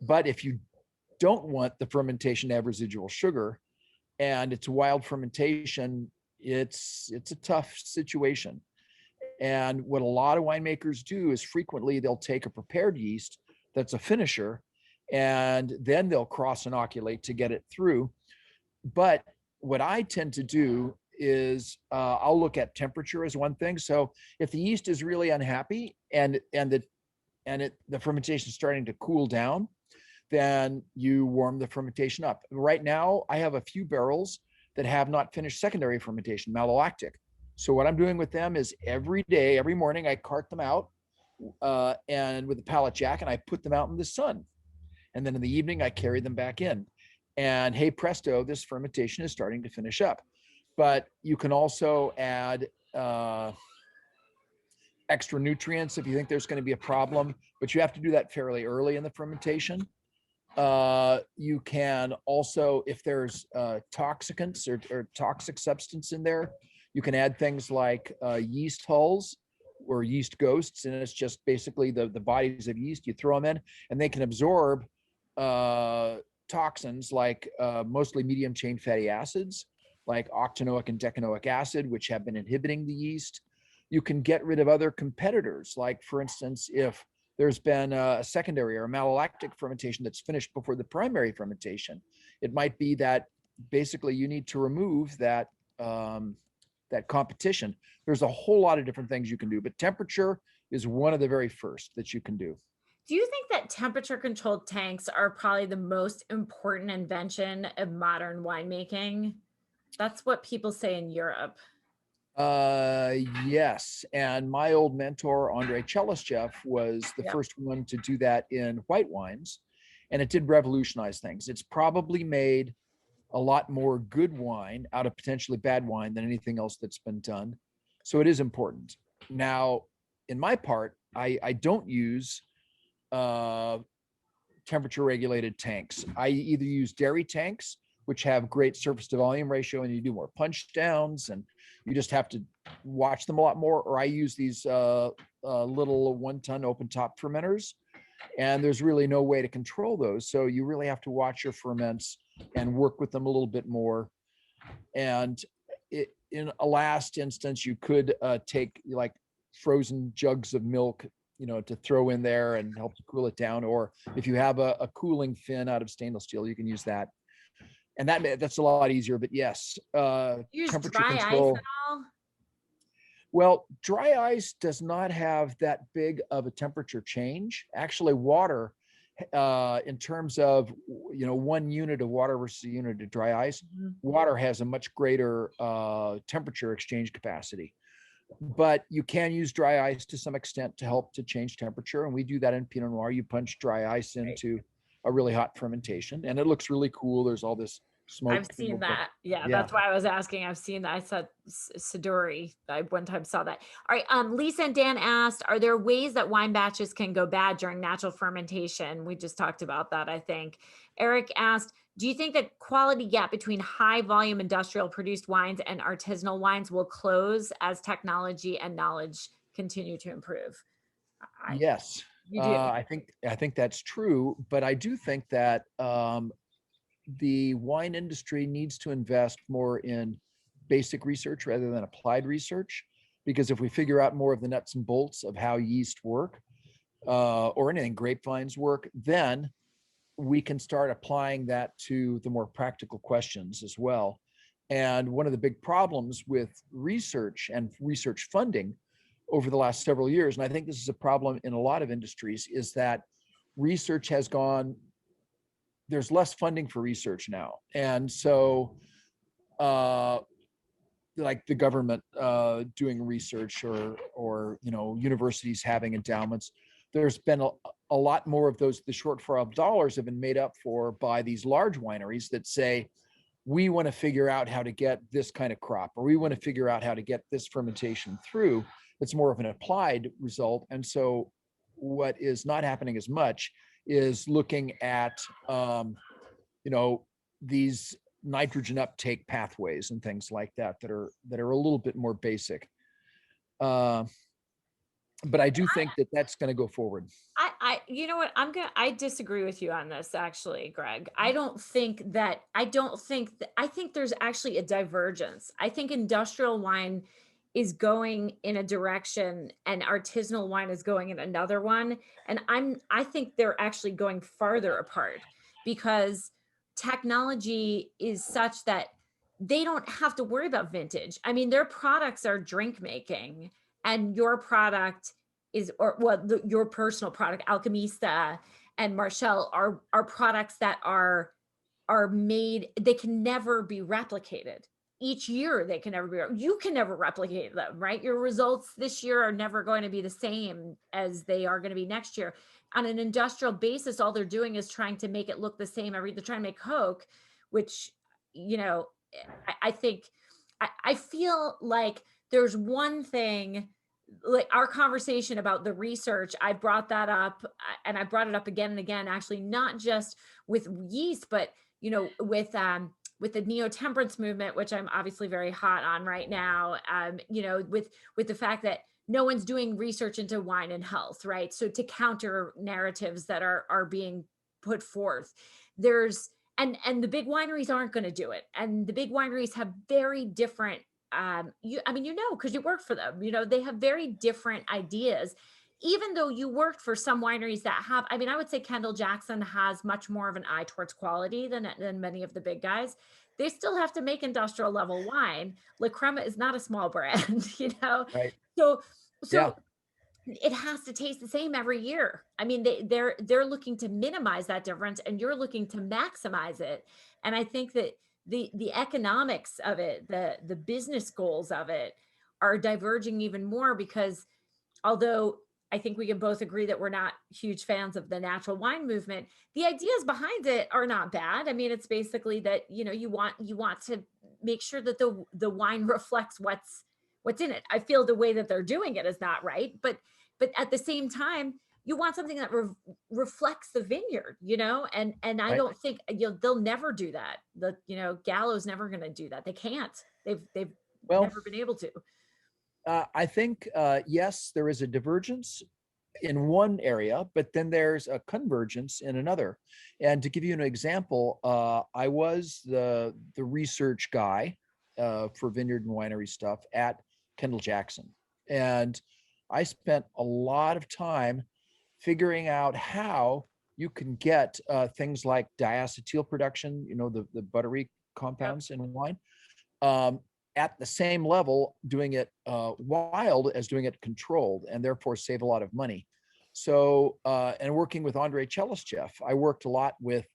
But if you don't want the fermentation to have residual sugar, and it's wild fermentation, it's a tough situation. And what a lot of winemakers do is frequently they'll take a prepared yeast that's a finisher, and then they'll cross inoculate to get it through. But what I tend to do is I'll look at temperature as one thing. So if the yeast is really unhappy and the fermentation is starting to cool down, then you warm the fermentation up. Right now, I have a few barrels that have not finished secondary fermentation, malolactic. So what I'm doing with them is every day, every morning, I cart them out and with a pallet jack, and I put them out in the sun. And then in the evening, I carry them back in. And hey, presto, this fermentation is starting to finish up. But you can also add extra nutrients if you think there's going to be a problem, but you have to do that fairly early in the fermentation. You can also, if there's toxicants or toxic substance in there, you can add things like yeast hulls or yeast ghosts, and it's just basically the bodies of yeast. You throw them in, and they can absorb toxins like mostly medium chain fatty acids, like octanoic and decanoic acid, which have been inhibiting the yeast. You can get rid of other competitors, like, for instance, if there's been a secondary or a malolactic fermentation that's finished before the primary fermentation, it might be that basically you need to remove that that competition. There's a whole lot of different things you can do, but temperature is one of the very first that you can do. Do you think that temperature controlled tanks are probably the most important invention of modern winemaking? That's what people say in Europe. Yes, and my old mentor André Tchelistcheff was the Yep. first one to do that in white wines, and it did revolutionize things. It's probably made a lot more good wine out of potentially bad wine than anything else that's been done. So it is important. Now, in my part, I don't use temperature regulated tanks. I either use dairy tanks, which have great surface to volume ratio, and you do more punch downs, and you just have to watch them a lot more. Or I use these little 1-ton open top fermenters, and there's really no way to control those. So you really have to watch your ferments and work with them a little bit more. And in a last instance, you could take like frozen jugs of milk, to throw in there and help to cool it down. Or if you have a cooling fin out of stainless steel, you can use that. And that's a lot easier. But yes, You use temperature dry control. ice at all? Well, dry ice does not have that big of a temperature change. Actually, water, in terms of 1 unit of water versus a unit of dry ice, water has a much greater temperature exchange capacity. But you can use dry ice to some extent to help to change temperature, and we do that in Pinot Noir. You punch dry ice into a really hot fermentation, and it looks really cool. There's all this smoke. I've seen that. Yeah, that's why I was asking. I've seen that. I saw Sidori. I one time saw that. All right. Lisa and Dan asked, are there ways that wine batches can go bad during natural fermentation? We just talked about that, I think. Eric asked, do you think that quality gap between high volume industrial produced wines and artisanal wines will close as technology and knowledge continue to improve? Yes. You do. I think that's true, but I do think that the wine industry needs to invest more in basic research rather than applied research, because if we figure out more of the nuts and bolts of how yeast work, or anything grapevines work, then we can start applying that to the more practical questions as well. And one of the big problems with research and research funding over the last several years, and I think this is a problem in a lot of industries, is that research has gone, there's less funding for research now. And so like the government doing research or universities having endowments, there's been a lot more of those. The shortfall of dollars have been made up for by these large wineries that say, we want to figure out how to get this kind of crop, or we want to figure out how to get this fermentation through. It's more of an applied result. And so what is not happening as much is looking at, these nitrogen uptake pathways and things like that are a little bit more basic. But I do think that that's going to go forward. You know what? I disagree with you on this, actually, Greg. I think there's actually a divergence. I think industrial wine is going in a direction and artisanal wine is going in another one. And I think they're actually going farther apart, because technology is such that they don't have to worry about vintage. I mean, their products are drink making, and your product is, your personal product, Alchemista and Marshall, are products that are made, they can never be replicated. Each year they can never be, you can never replicate them, right? Your results this year are never going to be the same as they are going to be next year. On an industrial basis, all they're doing is trying to make it look the same they're trying to make Coke, which, I think, I feel like there's one thing like our conversation about the research, I brought that up and I brought it up again and again, actually, not just with yeast, but, with the neo-temperance movement, which I'm obviously very hot on right now, with the fact that no one's doing research into wine and health, right? So to counter narratives that are being put forth, and the big wineries aren't going to do it. And the big wineries have very different, because you work for them, they have very different ideas. Even though you worked for some wineries that have, I would say Kendall-Jackson has much more of an eye towards quality than many of the big guys. They still have to make industrial level wine. La Crema is not a small brand, Right. So, Yeah. it has to taste the same every year. They're looking to minimize that difference, and you're looking to maximize it. And I think that the economics of it, the business goals of it, are diverging even more, because although I think we can both agree that we're not huge fans of the natural wine movement, the ideas behind it are not bad. It's basically that, you want to make sure that the wine reflects what's in it. I feel the way that they're doing it is not right, but at the same time, you want something that reflects the vineyard, and I Right. don't think they'll never do that. Gallo's never going to do that. They can't. They've Well, never been able to. I think, yes, there is a divergence in one area, but then there's a convergence in another. And to give you an example, I was the research guy for vineyard and winery stuff at Kendall-Jackson. And I spent a lot of time figuring out how you can get things like diacetyl production, the buttery compounds in wine, at the same level, doing it wild as doing it controlled, and therefore save a lot of money. So, and working with André Tchelistcheff, I worked a lot with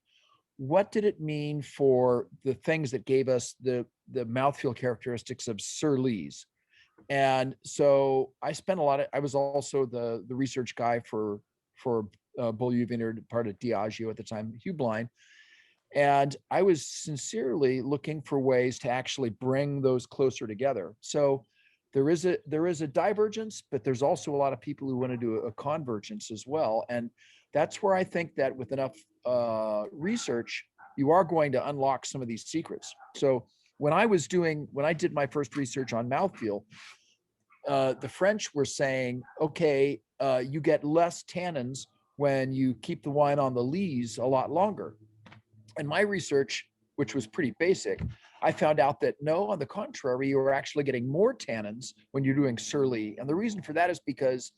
what did it mean for the things that gave us the mouthfeel characteristics of Surly's. And so I spent I was also the research guy for Beaulieu Vineyard, part of Diageo at the time, Hugh Blind. And I was sincerely looking for ways to actually bring those closer together. So there is a divergence, but there's also a lot of people who want to do a convergence as well. And that's where I think that with enough research, you are going to unlock some of these secrets. So when I did my first research on mouthfeel, the French were saying, okay, you get less tannins when you keep the wine on the lees a lot longer. And my research, which was pretty basic, I found out that no, on the contrary, you're actually getting more tannins when you're doing surly. And the reason for that is because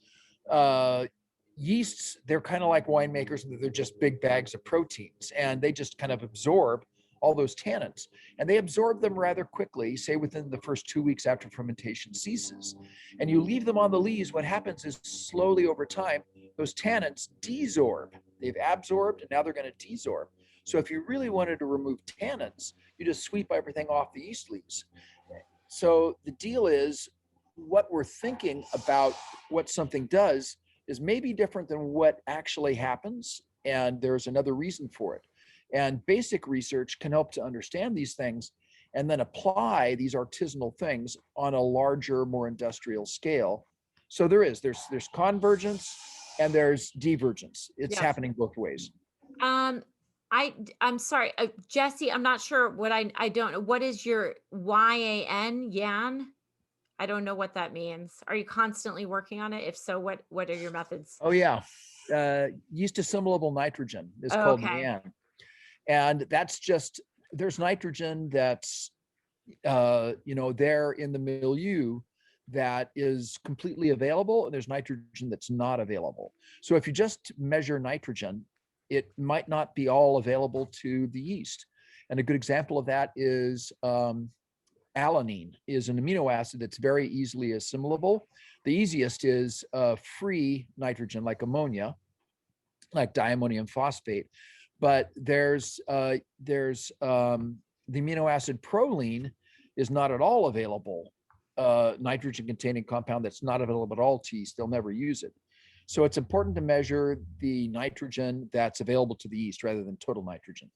yeasts, they're kind of like winemakers, and they're just big bags of proteins, and they just kind of absorb all those tannins. And they absorb them rather quickly, say within the first 2 weeks after fermentation ceases. And you leave them on the lees, what happens is slowly over time, those tannins desorb. They've absorbed, and now they're going to desorb. So if you really wanted to remove tannins, you just sweep everything off the yeast leaves. So the deal is, what we're thinking about what something does is maybe different than what actually happens, and there's another reason for it. And basic research can help to understand these things and then apply these artisanal things on a larger, more industrial scale. So there's convergence and there's divergence. It's happening both ways. I'm sorry, Jesse, I'm not sure what I don't know. What is your YAN, Yan? I don't know what that means. Are you constantly working on it? If so, what are your methods? Oh yeah. Yeast assimilable nitrogen is called YAN. And that's just, there's nitrogen that's, there in the milieu that is completely available, and there's nitrogen that's not available. So if you just measure nitrogen, it might not be all available to the yeast. And a good example of that is alanine is an amino acid that's very easily assimilable. The easiest is free nitrogen, like ammonia, like diammonium phosphate. But there's the amino acid proline is not at all available. Nitrogen-containing compound that's not available at all to yeast. They'll never use it. So it's important to measure the nitrogen that's available to the yeast rather than total nitrogen.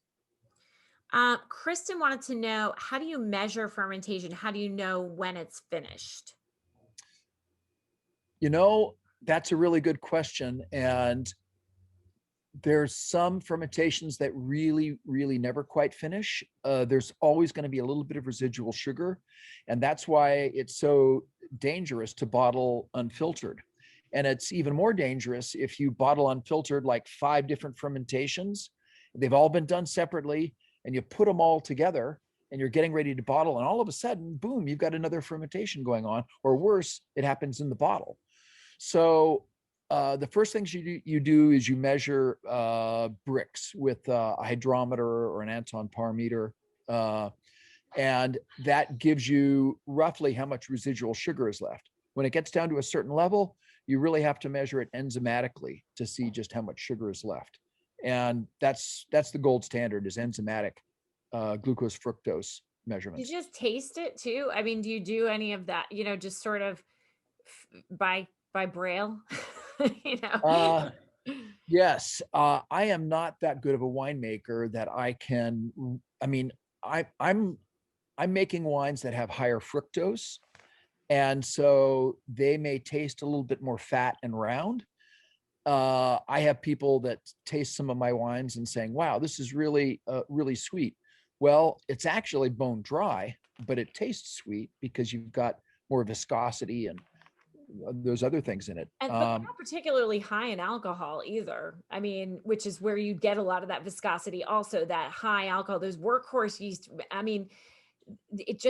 Kristen wanted to know, how do you measure fermentation? How do you know when it's finished? That's a really good question. And there's some fermentations that really, really never quite finish. There's always going to be a little bit of residual sugar. And that's why it's so dangerous to bottle unfiltered. And it's even more dangerous if you bottle unfiltered like 5 different fermentations. They've all been done separately, and you put them all together and you're getting ready to bottle. And all of a sudden, boom, you've got another fermentation going on, or worse, it happens in the bottle. So the first things you do is you measure bricks with a hydrometer or an Anton par meter. And that gives you roughly how much residual sugar is left. When it gets down to a certain level, you really have to measure it enzymatically to see just how much sugar is left. And that's the gold standard, is enzymatic glucose fructose measurements. You just taste it too? I mean, do you do any of that, just sort of by braille? Yes. I am not that good of a winemaker that I can, I'm making wines that have higher fructose. And so they may taste a little bit more fat and round. I have people that taste some of my wines and saying, wow, this is really, really sweet. Well, it's actually bone dry, but it tastes sweet because you've got more viscosity and those other things in it. And but not particularly high in alcohol either. I mean, which is where you get a lot of that viscosity also, that high alcohol, those workhorse yeast. I mean, it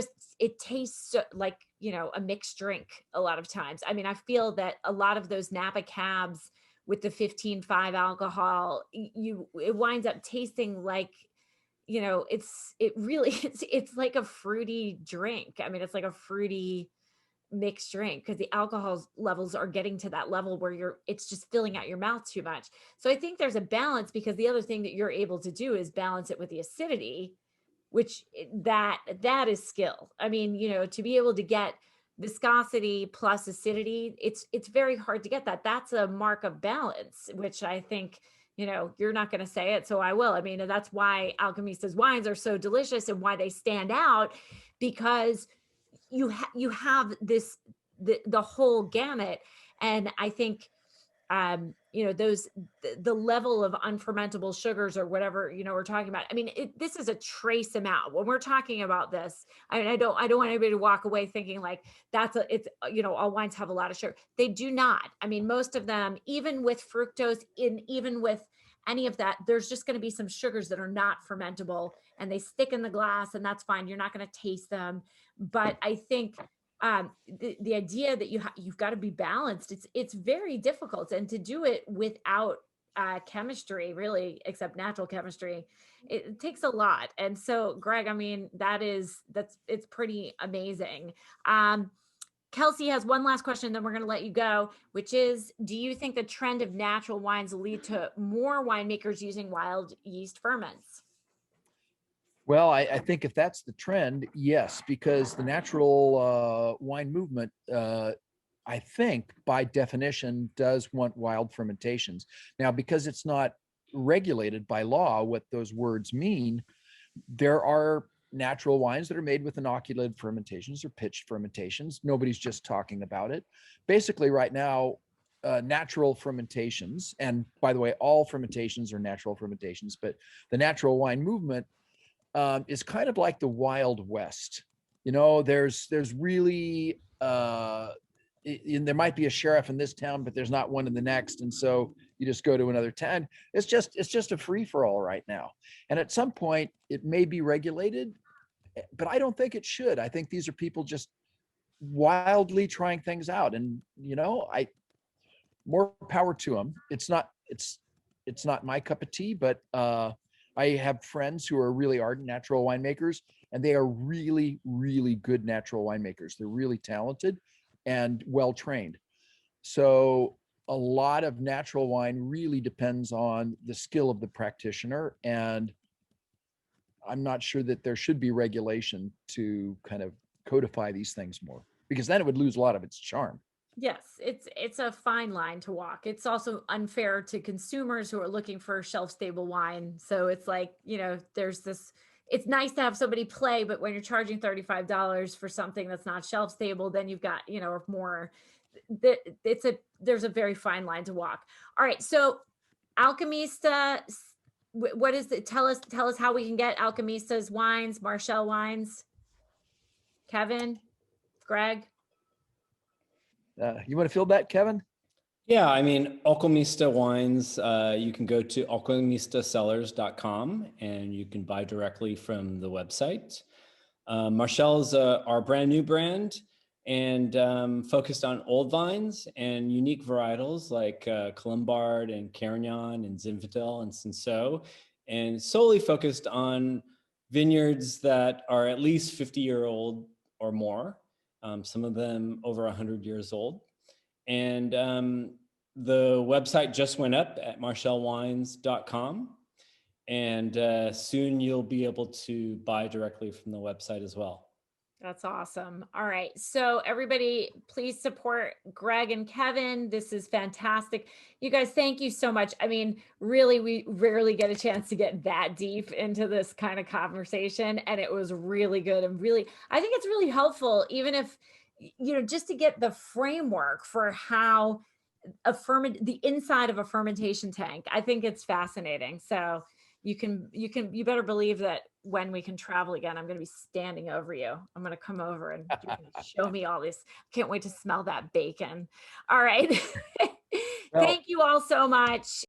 tastes like, a mixed drink a lot of times. I mean, I feel that a lot of those Napa cabs with the 15.5 alcohol, it winds up tasting like, it's like a fruity drink. I mean, it's like a fruity mixed drink because the alcohol levels are getting to that level where it's just filling out your mouth too much. So I think there's a balance, because the other thing that you're able to do is balance it with the acidity, which that is skill. I mean, to be able to get viscosity plus acidity, it's very hard to get that. That's a mark of balance, which I think, you're not going to say it, so I will. I mean, that's why Alchemista's wines are so delicious and why they stand out, because you have this, the whole gamut. And I think, the level of unfermentable sugars or whatever, we're talking about. I mean, this is a trace amount when we're talking about this. I mean, I don't want anybody to walk away thinking like all wines have a lot of sugar. They do not. I mean, most of them, even with fructose, even with any of that, there's just going to be some sugars that are not fermentable and they stick in the glass, and that's fine. You're not going to taste them. But I think the idea that you've got to be balanced, it's very difficult, and to do it without chemistry, really, except natural chemistry, it takes a lot. And so, Greg, I mean, it's pretty amazing. Kelsey has one last question, then we're going to let you go, which is, do you think the trend of natural wines will lead to more winemakers using wild yeast ferments? Well, I think if that's the trend, yes, because the natural wine movement, I think by definition does want wild fermentations. Now, because it's not regulated by law what those words mean, there are natural wines that are made with inoculated fermentations or pitched fermentations. Nobody's just talking about it. Basically, right now, natural fermentations, and by the way, all fermentations are natural fermentations, but the natural wine movement is kind of like the Wild West. There's really, there might be a sheriff in this town, but there's not one in the next. And so you just go to another town. It's just a free for all right now. And at some point it may be regulated, but I don't think it should. I think these are people just wildly trying things out, and, more power to them. It's not my cup of tea, but, I have friends who are really ardent natural winemakers, and they are really, really good natural winemakers. They're really talented and well-trained. So a lot of natural wine really depends on the skill of the practitioner. And I'm not sure that there should be regulation to kind of codify these things more, because then it would lose a lot of its charm. Yes, it's a fine line to walk. It's also unfair to consumers who are looking for shelf-stable wine. So it's like, there's this, it's nice to have somebody play, but when you're charging $35 for something that's not shelf-stable, then you've got, more there's a very fine line to walk. All right. So Alchemista, what is it? Tell us how we can get Alchemista's wines, Marshall wines. Kevin, Greg. You want to field that, Kevin? Yeah, I mean, Alchemista wines, you can go to alchemistasellars.com and you can buy directly from the website. Marshall's our brand new brand and focused on old vines and unique varietals like Colombard and Carignan and Zinfandel and Cinsault, and solely focused on vineyards that are at least 50-year-old or more, some of them over 100 years old. And the website just went up at marshallwines.com. And soon you'll be able to buy directly from the website as well. That's awesome. All right. So everybody, please support Greg and Kevin. This is fantastic. You guys, thank you so much. I mean, really, we rarely get a chance to get that deep into this kind of conversation. And it was really good. And really, I think it's really helpful, even if, just to get the framework for how the inside of a fermentation tank. I think it's fascinating. So you better believe that when we can travel again, I'm going to be standing over you. I'm going to come over and you can show me all this. Can't wait to smell that bacon. All right. Thank you all so much.